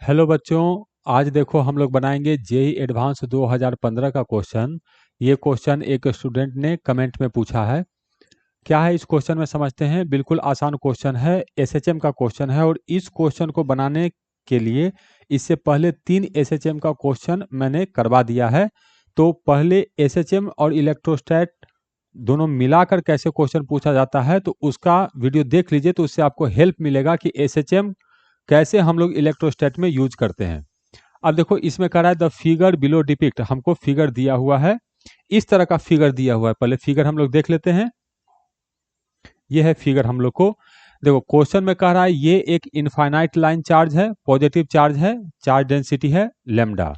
Hello बच्चों, आज देखो हम लोग बनाएंगे जेई एडवांस 2015 का क्वेश्चन। ये क्वेश्चन एक स्टूडेंट ने कमेंट में पूछा है। क्या है इस क्वेश्चन में समझते हैं। बिल्कुल आसान क्वेश्चन है, एसएचएम का क्वेश्चन है। और इस क्वेश्चन को बनाने के लिए इससे पहले 3 एसएचएम का क्वेश्चन मैंने करवा दिया है। तो पहले एसएचएम और इलेक्ट्रोस्टैट दोनों मिलाकर कैसे क्वेश्चन पूछा जाता है तो उसका वीडियो देख लीजिए, तो उससे आपको हेल्प मिलेगा कि एसएचएम कैसे हम लोग इलेक्ट्रोस्टैट में यूज करते हैं। अब देखो इसमें कह रहा है द फिगर बिलो डिपिक्ट, हमको फिगर दिया हुआ है, इस तरह का फिगर दिया हुआ है। पहले फिगर हम लोग देख लेते हैं। ये है फिगर हम लोग को। देखो क्वेश्चन में कह रहा है ये एक इनफाइनाइट लाइन चार्ज है, पॉजिटिव चार्ज है, चार्ज डेंसिटी है लैम्डा।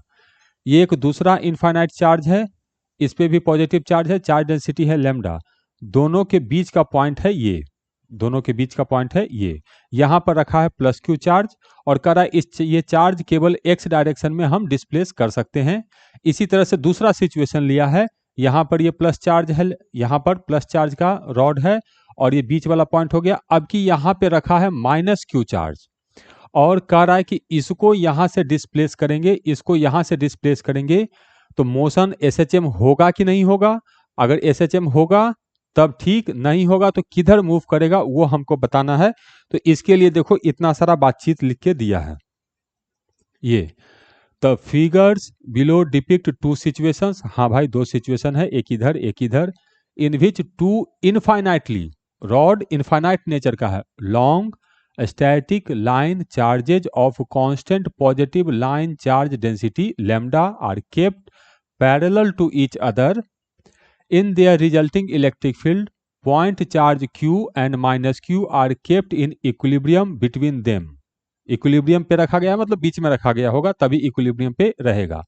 ये एक दूसरा इनफाइनाइट चार्ज है, इस पे भी पॉजिटिव चार्ज है, चार्ज डेंसिटी है लैम्डा। दोनों के बीच का पॉइंट है ये, दोनों के बीच का पॉइंट है ये। यहां पर रखा है प्लस क्यू चार्ज और कह रहा है ये चार्ज केवल एक्स डायरेक्शन में हम डिस्प्लेस कर सकते हैं। इसी तरह से दूसरा सिचुएशन लिया है, यहां पर ये प्लस चार्ज है, यहां पर प्लस चार्ज का रॉड है और ये बीच वाला पॉइंट हो गया। अब की यहां पे रखा है माइनस क्यू चार्ज और कह रहा है कि इसको यहां से डिस्प्लेस करेंगे, इसको यहां से डिस्प्लेस करेंगे तो मोशन एसएचएम होगा कि नहीं होगा। अगर एसएचएम होगा तब ठीक, नहीं होगा तो किधर मूव करेगा वो हमको बताना है। तो इसके लिए देखो इतना सारा बातचीत लिख के दिया है। ये the figures below depict two situations, हाँ भाई दो सिचुएशन है, एक इधर एक इधर। In which two infinitely, rod infinite nature का है, long static line charges of constant positive line charge density lambda are kept parallel to each other in their resulting electric field. Point charge q and minus q are kept in equilibrium between them. Equilibrium पे रखा गया है, मतलब बीच में रखा गया होगा तभी इक्विलिब्रियम पे रहेगा।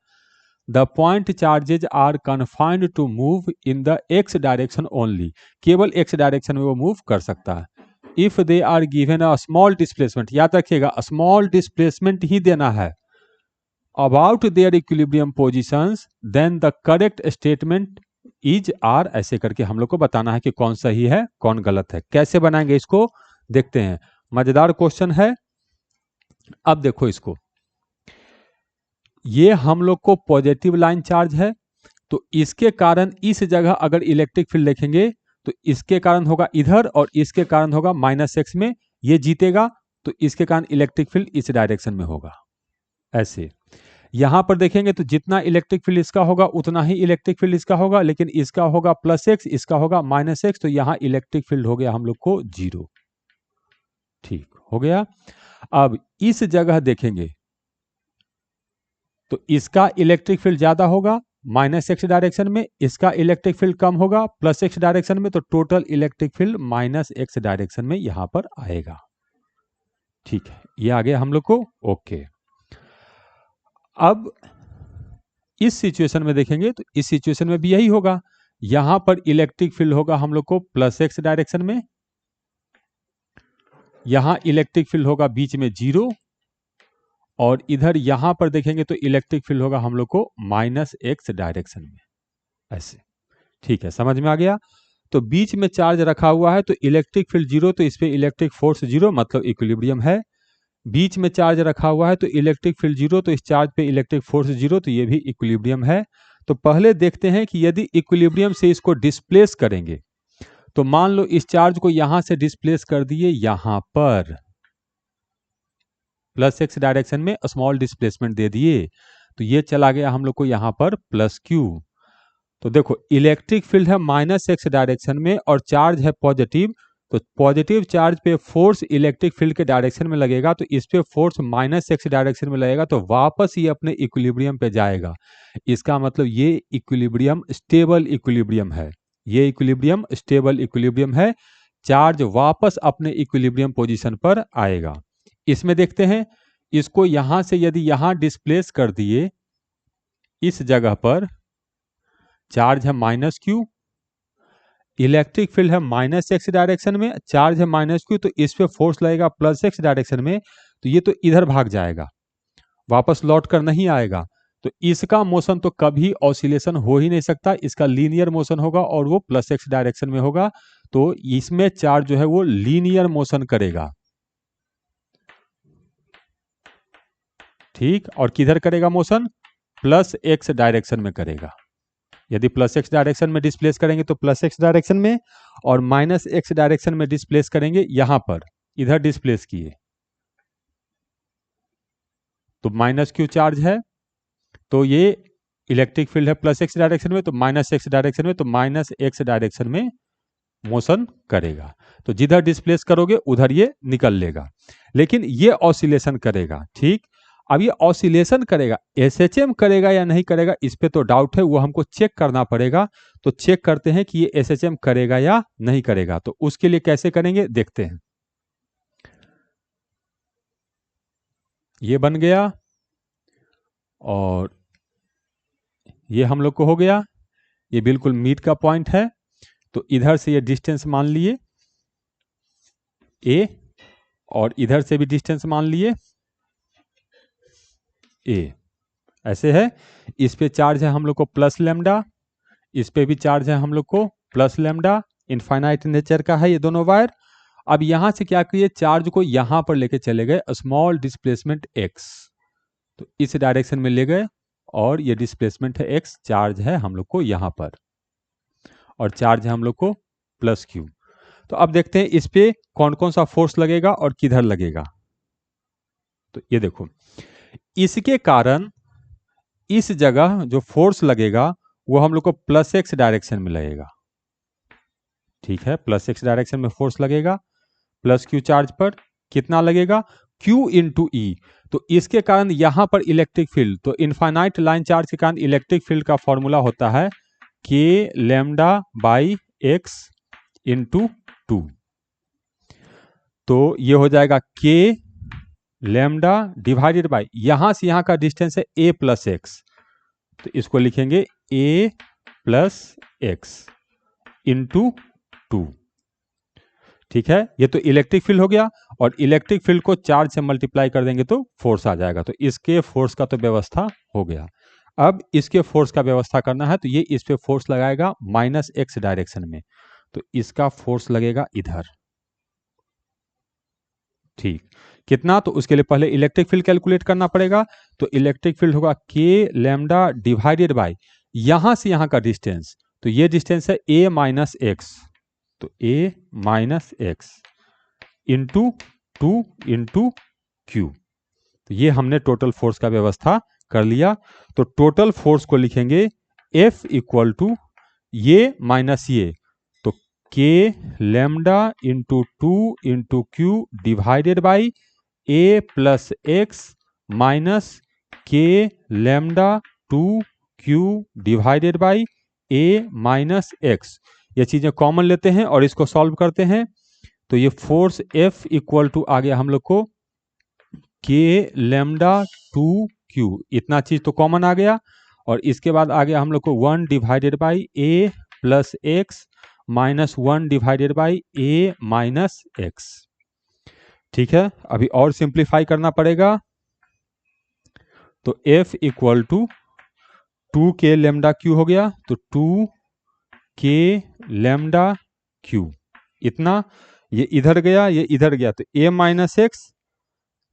The point charges are confined to move in the x direction only, केवल एक्स डायरेक्शन में वो मूव कर सकता है। If they are given a small displacement, याद रखिएगा स्मॉल डिस्प्लेसमेंट ही देना है, about their equilibrium positions, then the correct statement is are, ऐसे करके हम लोग को बताना है कि कौन सही है कौन गलत है। कैसे बनाएंगे इसको देखते हैं, मजेदार क्वेश्चन है। अब देखो इसको, ये हम लोग को पॉजिटिव लाइन चार्ज है तो इसके कारण इस जगह अगर इलेक्ट्रिक फील्ड देखेंगे तो इसके कारण होगा इधर और इसके कारण होगा माइनस एक्स में, ये जीतेगा तो इसके कारण इलेक्ट्रिक फील्ड इस डायरेक्शन में होगा। ऐसे यहां पर देखेंगे तो जितना इलेक्ट्रिक फील्ड इसका होगा उतना ही इलेक्ट्रिक फील्ड इसका होगा, लेकिन इसका होगा प्लस एक्स, इसका होगा माइनस एक्स, तो यहां इलेक्ट्रिक फील्ड हो गया हम लोग को जीरो। ठीक हो गया। अब इस जगह देखेंगे तो इसका इलेक्ट्रिक फील्ड ज्यादा होगा माइनस एक्स डायरेक्शन में, इसका इलेक्ट्रिक फील्ड कम होगा प्लस एक्स डायरेक्शन में, तो total electric field minus x direction में यहां पर आएगा। ठीक है, ये आ गया हम लोग को। ओके, अब इस सिचुएशन में देखेंगे तो इस सिचुएशन में भी यही होगा, यहां पर इलेक्ट्रिक फील्ड होगा हम लोग को प्लस एक्स डायरेक्शन में, यहां इलेक्ट्रिक फील्ड होगा बीच में जीरो, और इधर यहां पर देखेंगे तो इलेक्ट्रिक फील्ड होगा हम लोग को माइनस एक्स डायरेक्शन में। ऐसे ठीक है, समझ में आ गया। तो बीच में चार्ज रखा हुआ है तो इलेक्ट्रिक फील्ड जीरो, तो इस पे इलेक्ट्रिक फोर्स जीरो, मतलब इक्विलिब्रियम है। बीच में चार्ज रखा हुआ है तो इलेक्ट्रिक फील्ड जीरो, तो इस चार्ज पे इलेक्ट्रिक फोर्स जीरो, तो ये भी इक्विलिब्रियम है। तो पहले देखते हैं कि यदि इक्विलिब्रियम से इसको डिस्प्लेस करेंगे तो मान लो इस चार्ज को यहां से डिस्प्लेस कर दिए, यहां पर प्लस एक्स डायरेक्शन में स्मॉल डिस्प्लेसमेंट दे दिए, तो ये चला गया हम लोग को यहां पर प्लस क्यू। तो देखो इलेक्ट्रिक फील्ड है माइनस एक्स डायरेक्शन में और चार्ज है पॉजिटिव, तो पॉजिटिव चार्ज पे फोर्स इलेक्ट्रिक फील्ड के डायरेक्शन में लगेगा, तो इस पे फोर्स माइनस एक्स डायरेक्शन में लगेगा, तो वापस ये अपने इक्विलिब्रियम पे जाएगा। इसका मतलब ये इक्विलिब्रियम स्टेबल इक्विलिब्रियम है, ये इक्विलिब्रियम स्टेबल इक्विलिब्रियम है, चार्ज वापस अपने इक्विलिब्रियम पोजीशन पर आएगा। इसमें देखते हैं, इसको यहां से यदि यहां डिस्प्लेस कर दिए, इस जगह पर चार्ज है माइनस क्यू, इलेक्ट्रिक फील्ड है माइनस एक्स डायरेक्शन में, चार्ज है माइनस क्यू, तो इस पे फोर्स लगेगा प्लस एक्स डायरेक्शन में, तो ये तो इधर भाग जाएगा, वापस लौट कर नहीं आएगा। तो इसका मोशन तो कभी ऑसिलेशन हो ही नहीं सकता, इसका लीनियर मोशन होगा और वो प्लस एक्स डायरेक्शन में होगा, तो इसमें चार्ज जो है वो लीनियर मोशन करेगा। ठीक, और किधर करेगा मोशन? प्लस एक्स डायरेक्शन में करेगा। यदि प्लस एक्स डायरेक्शन में डिस्प्लेस करेंगे तो प्लस एक्स डायरेक्शन में, और माइनस एक्स डायरेक्शन में डिस्प्लेस करेंगे यहां पर, इधर डिस्प्लेस किए तो माइनस क्यू चार्ज है, तो ये इलेक्ट्रिक फील्ड है प्लस एक्स डायरेक्शन में, तो माइनस एक्स डायरेक्शन में, तो माइनस एक्स डायरेक्शन में मोशन करेगा। तो जिधर डिस्प्लेस करोगे उधर ये निकल लेगा, लेकिन ये ऑसिलेशन करेगा। ठीक, अब ये ऑसिलेशन करेगा, एसएचएम करेगा या नहीं करेगा इस पे तो डाउट है, वो हमको चेक करना पड़ेगा। तो चेक करते हैं कि ये एसएचएम करेगा या नहीं करेगा। तो उसके लिए कैसे करेंगे देखते हैं। ये बन गया और ये हम लोग को हो गया, ये बिल्कुल मीट का पॉइंट है। तो इधर से ये डिस्टेंस मान लिए ए, और इधर से भी डिस्टेंस मान लिए ए, ऐसे है। इस पे चार्ज है हम लोग को प्लस लैम्डा, इस पे भी चार्ज है हम लोग को प्लस लैम्डा, इनफाइनाइट नेचर का है ये दोनों वायर। अब यहां से क्या किए, चार्ज को यहां पर लेके चले गए, स्मॉल डिस्प्लेसमेंट एक्स, तो इस डायरेक्शन में ले गए, और ये डिस्प्लेसमेंट है एक्स, चार्ज है हम लोग को यहां पर, और चार्ज है हम लोग को प्लस क्यू। तो अब देखते हैं इस पे कौन कौन सा फोर्स लगेगा और किधर लगेगा। तो ये देखो, इसके कारण इस जगह जो फोर्स लगेगा वो हम लोग को प्लस एक्स डायरेक्शन में लगेगा। ठीक है, प्लस एक्स डायरेक्शन में फोर्स लगेगा प्लस क्यू चार्ज पर। कितना लगेगा? क्यू इंटू ई। तो इसके कारण यहां पर इलेक्ट्रिक फील्ड, तो इनफाइनाइट लाइन चार्ज के कारण इलेक्ट्रिक फील्ड का फॉर्मूला होता है के lambda by x into to. तो ये हो जाएगा के लैम्डा डिवाइडेड बाई, यहां से यहां का डिस्टेंस है ए प्लस एक्स, तो इसको लिखेंगे ए प्लस एक्स इंटू टू। ठीक है, ये तो इलेक्ट्रिक फील्ड हो गया, और इलेक्ट्रिक फील्ड को चार्ज से मल्टीप्लाई कर देंगे तो फोर्स आ जाएगा। तो इसके फोर्स का तो व्यवस्था हो गया। अब इसके फोर्स का व्यवस्था करना है, तो ये इस पे फोर्स लगाएगा माइनस एक्स डायरेक्शन में, तो इसका फोर्स लगेगा इधर। ठीक, कितना? तो उसके लिए पहले इलेक्ट्रिक फील्ड कैलकुलेट करना पड़ेगा। तो इलेक्ट्रिक फील्ड होगा के लैम्डा डिवाइडेड बाय यहां से यहां का डिस्टेंस, तो ये डिस्टेंस है ए माइनस एक्स, तो a minus x into two into q. तो ये हमने टोटल फोर्स का व्यवस्था कर लिया। तो टोटल फोर्स को लिखेंगे F इक्वल टू ये माइनस ये, तो k lambda into two into q divided by a plus x minus k lambda two q divided by a minus x. ये चीजें कॉमन लेते हैं और इसको सॉल्व करते हैं। तो ये फोर्स F इक्वल टू आ गया हम लोग को के लैम्डा टू क्यू, इतना चीज तो कॉमन आ गया, और इसके बाद आ गया हम लोग को 1 divided by a plus x minus 1 divided by a minus x. ठीक है, अभी और सिंप्लीफाई करना पड़ेगा। तो F इक्वल टू 2 के लैम्डा क्यू हो गया, तो 2 के लैम्डा क्यू, इतना, ये इधर गया ये इधर गया, तो a माइनस एक्स,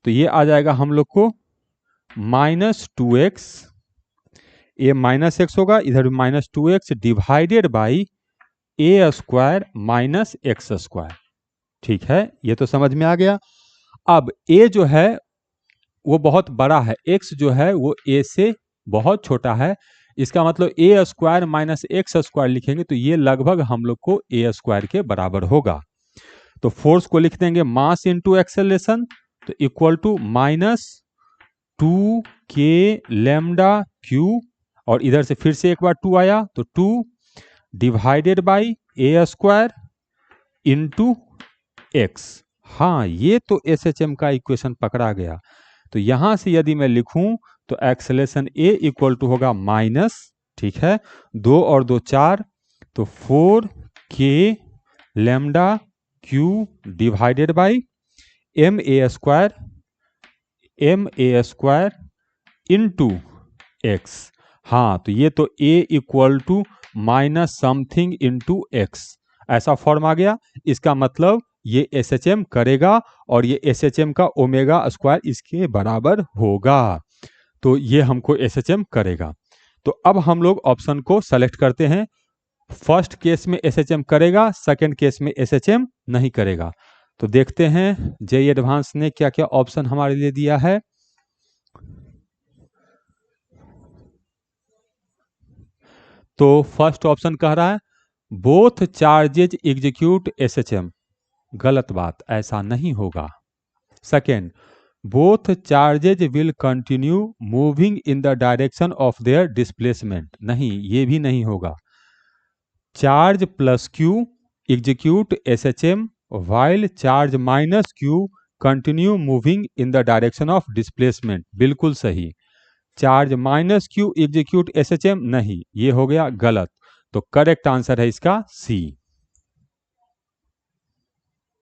तो ये आ जाएगा हम लोग को माइनस टू एक्स, ए माइनस एक्स होगा, इधर minus two x divided by A square minus x square. ठीक है, ये तो समझ में आ गया। अब a जो है वो बहुत बड़ा है, x जो है वो a से बहुत छोटा है, इसका मतलब ए स्क्वायर माइनस एक्स स्क्वायर लिखेंगे तो ये लगभग हम लोग को ए स्क्वायर के बराबर होगा। तो फोर्स को लिख देंगे मास इंटू एक्सेलरेशन, तो इक्वल टू माइनस टू के लैम्डा क्यू, और इधर से फिर से एक बार 2 आया, तो 2 divided by A square into x. हाँ, ये तो एसएचएम का इक्वेशन पकड़ा गया। तो यहां से यदि मैं लिखूं तो एक्सेलरेशन ए इक्वल टू होगा माइनस, ठीक है, 2 और 2 4, तो 4 k lambda q divided by m a square into x. हाँ, तो ये तो a equal to minus something into x, ऐसा फॉर्म आ गया। इसका मतलब ये एसएचएम करेगा, और ये एसएचएम का ओमेगा स्क्वायर इसके बराबर होगा। तो ये हमको SHM करेगा। तो अब हम लोग ऑप्शन को सेलेक्ट करते हैं। फर्स्ट केस में SHM करेगा, सेकंड केस में SHM नहीं करेगा। तो देखते हैं जेईई एडवांस ने क्या क्या ऑप्शन हमारे लिए दिया है। तो फर्स्ट ऑप्शन कह रहा है बोथ चार्जेज एग्जीक्यूट SHM। गलत बात, ऐसा नहीं होगा। Second, both charges will continue moving in the direction of their displacement. नहीं, ये भी नहीं होगा। Charge plus Q execute SHM while charge minus Q continue moving in the direction of displacement. बिल्कुल सही। Charge minus Q execute SHM नहीं, ये हो गया गलत। तो करेक्ट आंसर है इसका सी।